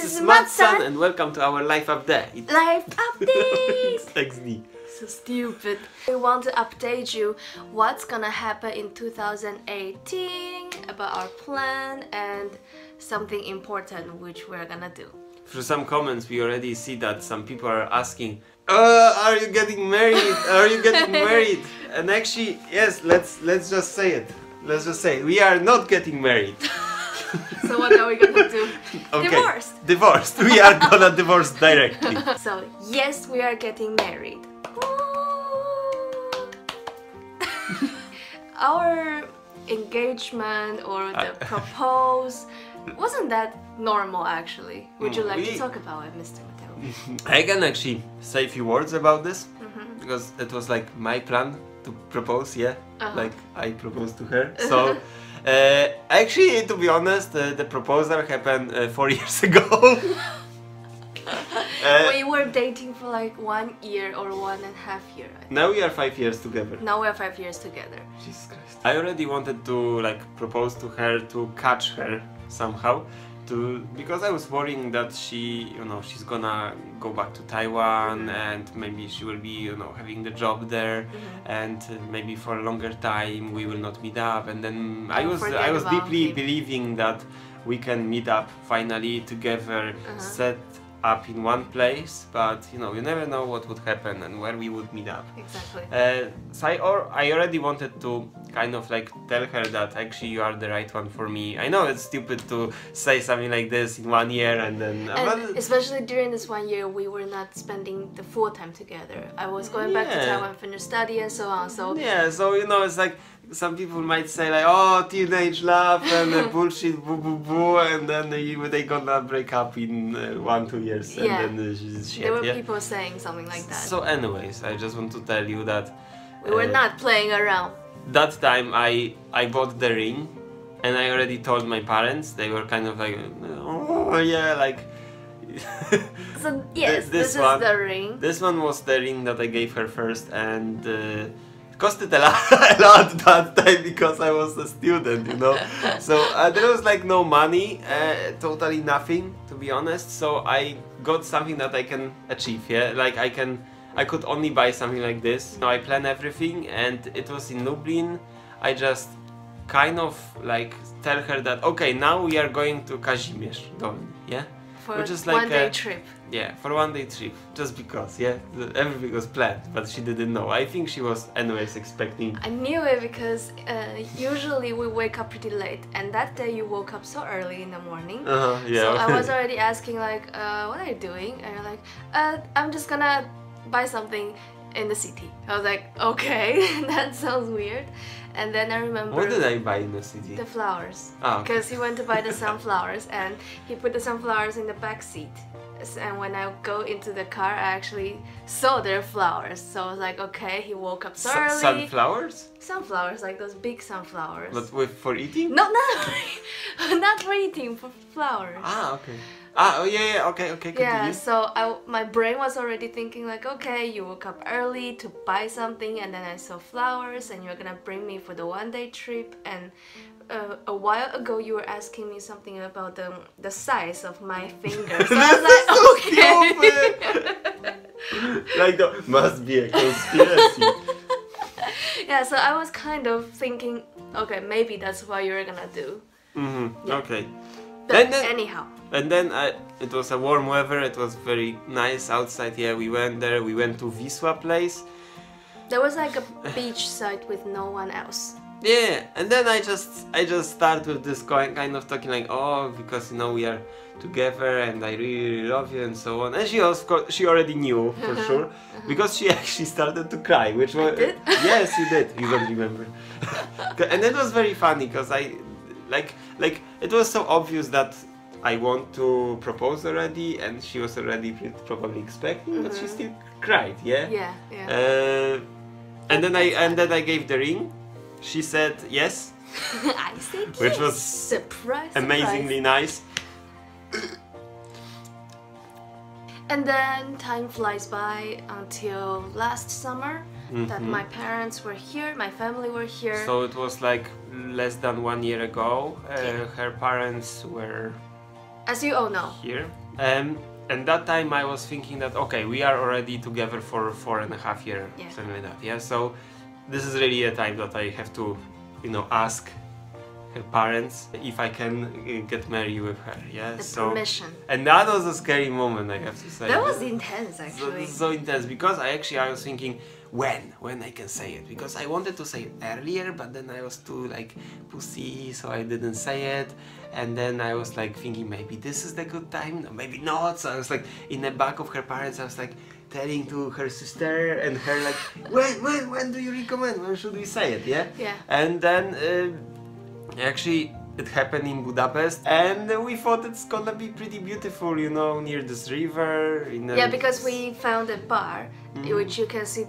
is Matsan and welcome to our life update. Life update! Thanks, D. So stupid. We want to update you what's gonna happen in 2018 about our plan and something important which we're gonna do. Through some comments we already see that some people are asking, are you getting married? Are you getting married? And actually, yes, let's just say it. Let's just say it. We are not getting married. So what are we gonna do? Okay. Divorced! Divorced. We are gonna divorce directly. So yes, we are getting married. Our engagement or the propose wasn't that normal actually. Would you like to talk about it, Mr. Mateo? I can actually say a few words about this because it was like my plan to propose, yeah? Like I proposed to her. So actually, to be honest, the proposal happened 4 years ago. We were dating for like 1 year or 1.5 years. Now we are 5 years together. Now we are 5 years together. Jesus Christ. I already wanted to like propose to her, to catch her somehow, because I was worrying that she, she's gonna go back to Taiwan and maybe she will be, having the job there, and maybe for a longer time we will not meet up. And then I was deeply believing that we can meet up finally together, set up in one place, but you never know what would happen and where we would meet up. Exactly. So I already wanted to kind of like tell her that actually you are the right one for me. I know it's stupid to say something like this in 1 year and then... And especially during this 1 year we were not spending the full time together. I was going back to Taiwan, finish study and so on, so... Yeah, so it's like some people might say like, oh, teenage love and bullshit, boo boo boo, and then they gonna break up in 1-2 years, and then shit. There were people saying something like that. So anyways, I just want to tell you that we were not playing around. That time I bought the ring, and I already told my parents. They were kind of like, oh yeah, like... So yes, this is the ring. This one was the ring that I gave her first, and costed a lot that time because I was a student, So there was like no money, totally nothing, to be honest. So I got something that I can achieve, yeah? Like I could only buy something like this. Now I plan everything, and it was in Lublin. I just kind of like tell her that, okay, now we are going to Kazimierz, yeah? For just like 1 day trip. Yeah, for 1 day trip, just because, yeah, everything was planned, but she didn't know. I think she was anyways expecting. I knew it because usually we wake up pretty late, and that day you woke up so early in the morning. Yeah. So I was already asking like, what are you doing? And you're like, I'm just gonna buy something in the city. I was like, okay, that sounds weird. And then I remember... What did I buy in the city? The flowers. Ah, okay. Because he went to buy the sunflowers and he put the sunflowers in the back seat. And when I go into the car, I actually saw their flowers. So I was like, okay, he woke up so early. Sunflowers? Sunflowers, like those big sunflowers. But for eating? No, not for eating, for flowers. Ah, okay. Ah, oh yeah, okay, continue. Yeah, so my brain was already thinking like, okay, you woke up early to buy something, and then I saw flowers, and you're gonna bring me for the 1 day trip, and a while ago you were asking me something about the size of my fingers. So I was like, okay. Like, that must be a conspiracy. Yeah, so I was kind of thinking, okay, maybe that's what you're gonna do. Yeah. Okay. But anyhow. And then it was a warm weather, it was very nice outside, yeah, we went there, we went to Wisła place. There was like a beach site with no one else. Yeah, and then I just start with this kind of talking like, oh, because we are together and I really love you and so on. And she already knew for sure, because she actually started to cry, which was... I did? Yes, you did, you don't remember. And it was very funny, because like it was so obvious that I want to propose already, and she was already probably expecting, but she still cried, yeah? Yeah. And then I gave the ring. She said yes. I said yes. Which was surprise, amazingly nice. And then time flies by until last summer that my parents were here, my family were here. So it was like less than 1 year ago. Her parents were... As you all know. Here. And that time I was thinking that, okay, we are already together for 4.5 years, Yeah. something like that, yeah? So this is really a time that I have to, you know, ask her parents if I can get married with her, yeah? The So, permission. and that was a scary moment, I have to say. That was intense, actually. So intense, because I was thinking when I can say it, because I wanted to say it earlier, but then I was too like pussy, so I didn't say it. And then I was like thinking maybe this is the good time, no, maybe not. So I was like in the back of her parents, I was like telling to her sister and her like when do you recommend, when should we say it, yeah? Yeah. And then actually it happened in Budapest, and we thought it's gonna be pretty beautiful, you know, near this river. Yeah, because we found a bar in which you can see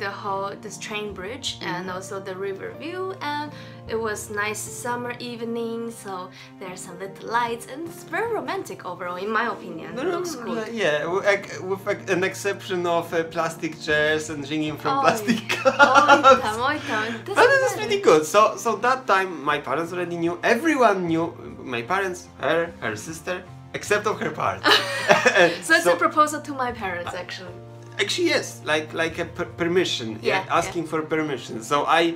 this train bridge and also the river view, and it was nice summer evening, so there's some little lights and it's very romantic overall, in my opinion. It looks good. Yeah, with like, an exception of plastic chairs and drinking from Oj. plastic cups. Oj tam. But it was pretty good. So that time my parents already knew. Everyone knew. My parents, her sister, except of her part. So it's a proposal to my parents, actually. Actually, yes, like a permission. Yeah, asking for permission. So I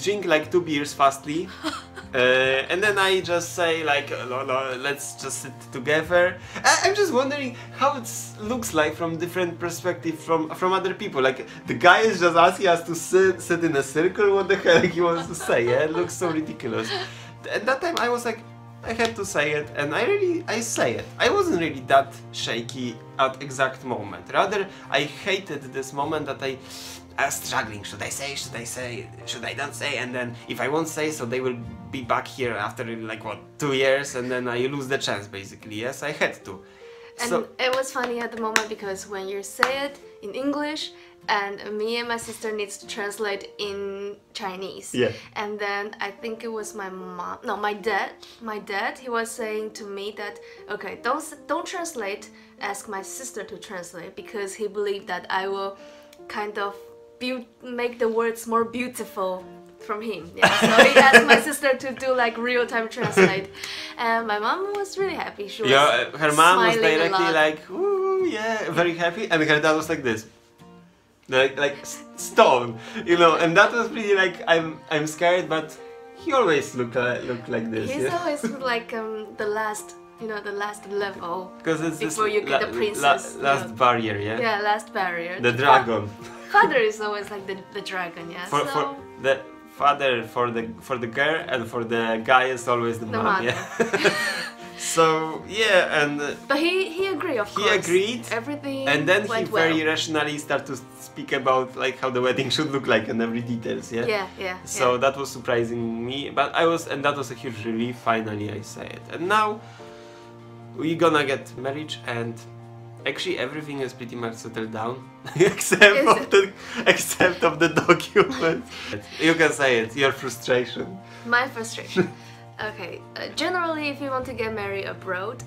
drink like 2 beers fastly, and then I just say like, let's just sit together. I'm just wondering how it looks like from different perspective from other people. Like the guy is just asking us to sit in a circle. What the hell he wants to say? Yeah, it looks so ridiculous. At that time I was like, I had to say it, and I say it. I wasn't really that shaky at exact moment. Rather, I hated this moment that I was struggling. Should I say? Should I say? Should I not say? And then if I won't say, so they will be back here after like what, 2 years, and then I lose the chance basically. Yes, I had to. And so, it was funny at the moment because when you say it in English and me and my sister needs to translate in Chinese. Yeah. And then I think it was my mom, no, my dad, he was saying to me that, okay, don't translate, ask my sister to translate, because he believed that I will kind of make the words more beautiful from him. Yeah. So he asked my sister to do like real-time translate, and my mom was really happy. She was her mom was smiling a directly lot. like, ooh, yeah, very happy, and her dad was like this. Like stone, you know, and that was pretty like, I'm scared, but he always looked like this. He's yeah? always like the last level, Because it's before this you get the princess. last barrier, yeah. Yeah, last barrier. The dragon. Father is always like the dragon, yeah. For the father, for the girl, and for the guy is always the mom, mother. yeah. So yeah, and but he agreed, of course. he agreed, Everything and then he went very well. rationally started to speak about like how the wedding should look like and every details, yeah. Yeah. So that was surprising me, but that was a huge relief. Finally, I say it, and now we're gonna get married, and actually everything is pretty much settled down, except of the documents. You can say it. Your frustration. My frustration. Okay, generally if you want to get married abroad,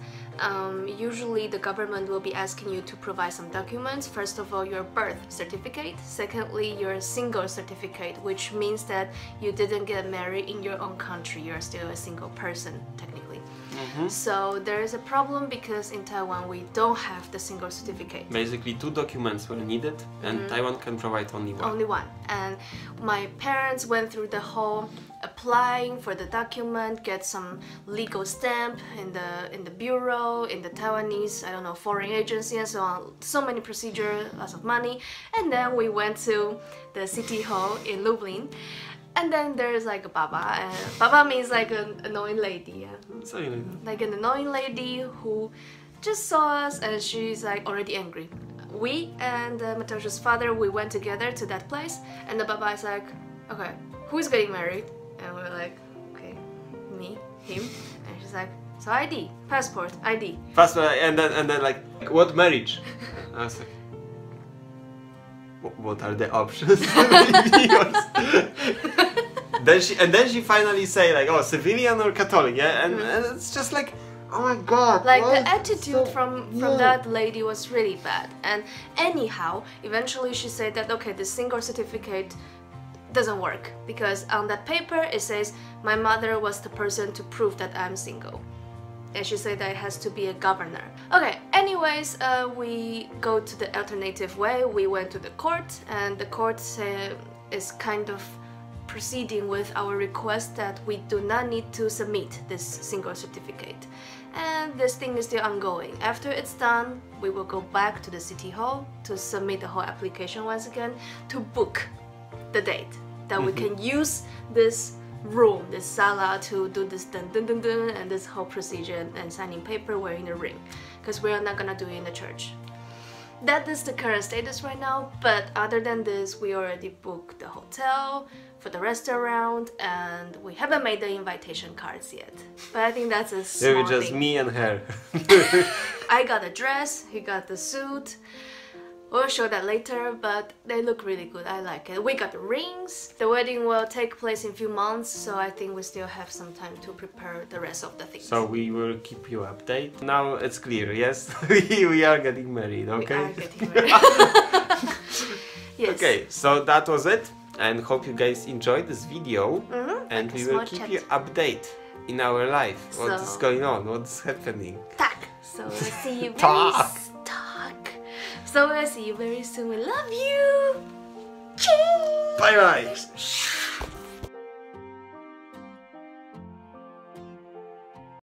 usually the government will be asking you to provide some documents. First of all, your birth certificate. Secondly, your single certificate, which means that you didn't get married in your own country. You're still a single person, technically. So there is a problem because in Taiwan we don't have the single certificate. Basically 2 documents were needed, and Taiwan can provide only one. Only one. And my parents went through the whole applying for the document, get some legal stamp in the bureau, in the Taiwanese, I don't know, foreign agency and so on. So many procedures, lots of money. And then we went to the city hall in Lublin. And then there's like a baba, and baba means like an annoying lady, yeah? Sorry, Like an annoying lady who just saw us and she's like already angry. We and Matosha's father, we went together to that place, and the baba is like, okay, who's getting married? And we're like, okay, me, him, and she's like, so ID, passport, ID. Passport, and then like, what marriage? I was like, what are the options? then she finally say like, oh, civilian or Catholic, yeah, and it's just like, oh my god. Like what? the attitude from that lady was really bad. And anyhow, eventually she said that okay, the single certificate doesn't work because on that paper it says my mother was the person to prove that I'm single. And she said that it has to be a governor. Okay, anyways, we go to the alternative way. We went to the court, and the court is kind of proceeding with our request that we do not need to submit this single certificate. And this thing is still ongoing. After it's done, we will go back to the city hall to submit the whole application once again to book the date that we can use this room, this sala, to do this dun dun dun dun and this whole procedure and signing paper wearing the ring, because we are not gonna do it in the church. That is the current status right now, but other than this, we already booked the hotel for the restaurant, and we haven't made the invitation cards yet. But I think that's a small Maybe just thing. me and her. I got a dress, he got the suit. We'll show that later, but they look really good. I like it. We got the rings. The wedding will take place in a few months, so I think we still have some time to prepare the rest of the things. So we will keep you updated. Now it's clear, yes? We are getting married, okay? We are getting married. Yes. Okay, so that was it, and hope you guys enjoyed this video, and we will keep you updated in our life. What is going on? What's happening? Tak. So we'll see you very Talk. So we'll see you very soon. We love you. Cheers. Bye bye.